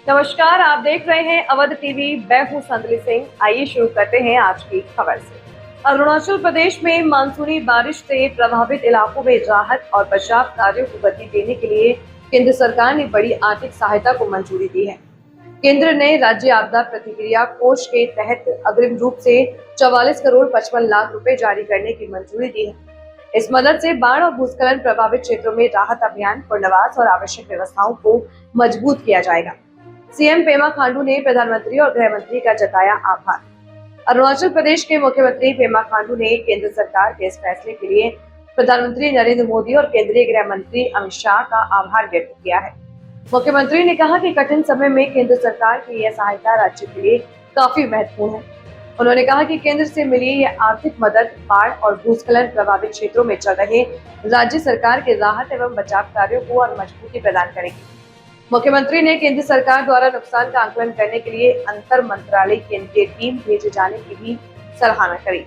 नमस्कार, आप देख रहे हैं अवध टीवी। मैं हूं संदली सिंह। आइए शुरू करते हैं आज की खबर से। अरुणाचल प्रदेश में मानसूनी बारिश से प्रभावित इलाकों में राहत और बचाव कार्यों को गति देने के लिए केंद्र सरकार ने बड़ी आर्थिक सहायता को मंजूरी दी है। केंद्र ने राज्य आपदा प्रतिक्रिया कोष के तहत अग्रिम रूप से 44 करोड़ 55 लाख रुपए जारी करने की मंजूरी दी है। इस मदद से बाढ़ और भूस्खलन प्रभावित क्षेत्रों में राहत अभियान, पुनर्वास और आवश्यक व्यवस्थाओं को मजबूत किया जाएगा। सीएम पेमा खांडू ने प्रधानमंत्री और गृह मंत्री का जताया आभार। अरुणाचल प्रदेश के मुख्यमंत्री पेमा खांडू ने केंद्र सरकार के इस फैसले के लिए प्रधानमंत्री नरेंद्र मोदी और केंद्रीय गृह मंत्री अमित शाह का आभार व्यक्त किया है। मुख्यमंत्री ने कहा कि कठिन समय में केंद्र सरकार की यह सहायता राज्य के लिए काफी महत्वपूर्ण है। उन्होंने कहा कि केंद्र से मिली यह आर्थिक मदद बाढ़ और भूस्खलन प्रभावित क्षेत्रों में चल रहे राज्य सरकार के राहत एवं बचाव कार्यों को और मजबूती प्रदान करेगी। मुख्यमंत्री ने केंद्र सरकार द्वारा नुकसान का आकलन करने के लिए अंतर मंत्रालय केंद्रीय टीम भेजे जाने की भी सराहना करी।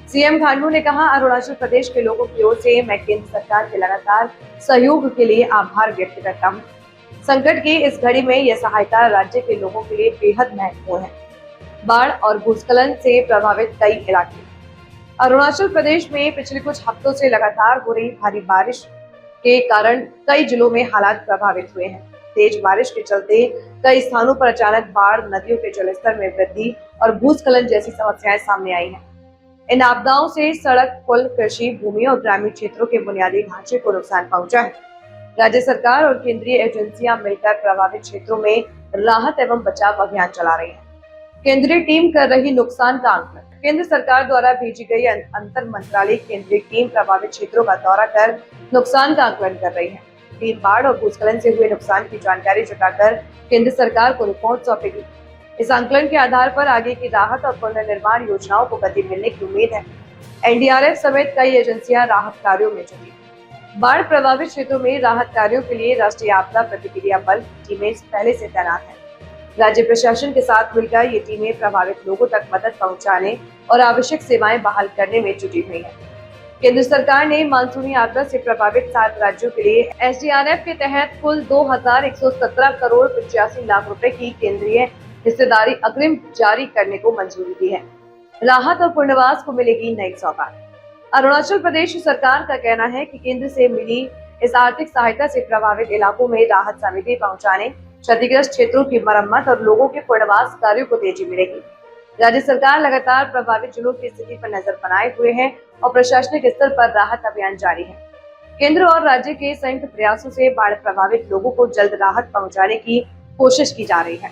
सीएम खांडू ने कहा, अरुणाचल प्रदेश के लोगों की ओर से मैं केंद्र सरकार के लगातार सहयोग के लिए आभार व्यक्त करता हूँ। संकट की इस घड़ी में यह सहायता राज्य के लोगों के लिए बेहद महत्वपूर्ण है। बाढ़ और भूस्खलन से प्रभावित कई इलाके। अरुणाचल प्रदेश में पिछले कुछ हफ्तों से लगातार हो रही भारी बारिश के कारण कई जिलों में हालात प्रभावित हुए हैं। तेज बारिश के चलते कई स्थानों पर अचानक बाढ़, नदियों के जलस्तर में वृद्धि और भूस्खलन जैसी समस्याएं सामने आई हैं। इन आपदाओं से सड़क, पुल, कृषि, भूमि और ग्रामीण क्षेत्रों के बुनियादी ढांचे को नुकसान पहुंचा है। राज्य सरकार और केंद्रीय एजेंसियां मिलकर प्रभावित क्षेत्रों में राहत एवं बचाव अभियान चला रही है। केंद्रीय टीम कर रही नुकसान का आकलन। केंद्र सरकार द्वारा भेजी गई अंतर मंत्रालय केंद्रीय टीम प्रभावित क्षेत्रों का दौरा कर नुकसान का आकलन कर रही है। टीम बाढ़ और भूस्खलन से हुए नुकसान की जानकारी जुटाकर केंद्र सरकार को रिपोर्ट सौंपेगी। इस आकलन के आधार पर आगे की राहत और पुनर्निर्माण योजनाओं को गति मिलने की उम्मीद है। एनडीआरएफ समेत कई एजेंसियां राहत कार्यों में जुटी। बाढ़ प्रभावित क्षेत्रों में राहत कार्यों के लिए राष्ट्रीय आपदा प्रतिक्रिया बल टीमें पहले से तैनात है। राज्य प्रशासन के साथ मिलकर ये टीमें प्रभावित लोगों तक मदद पहुंचाने और आवश्यक सेवाएं बहाल करने में जुटी हुई है। केंद्र सरकार ने मानसूनी आपदा से प्रभावित 7 राज्यों के लिए एसडीआरएफ के तहत कुल 2117 करोड़ 85 लाख रुपए की केंद्रीय हिस्सेदारी अग्रिम जारी करने को मंजूरी दी है। राहत और पुनर्वास को मिलेगी नई सौगात। अरुणाचल प्रदेश सरकार का कहना है कि केंद्र से मिली इस आर्थिक सहायता से प्रभावित इलाकों में राहत सामग्री पहुंचाने, क्षतिग्रस्त क्षेत्रों की मरम्मत और लोगों के पुनर्वास कार्यों को तेजी मिलेगी। राज्य सरकार लगातार प्रभावित जिलों की स्थिति पर नजर बनाए हुए है और प्रशासनिक स्तर पर राहत अभियान जारी है। केंद्र और राज्य के संयुक्त प्रयासों से बाढ़ प्रभावित लोगों को जल्द राहत पहुंचाने की कोशिश की जा रही है।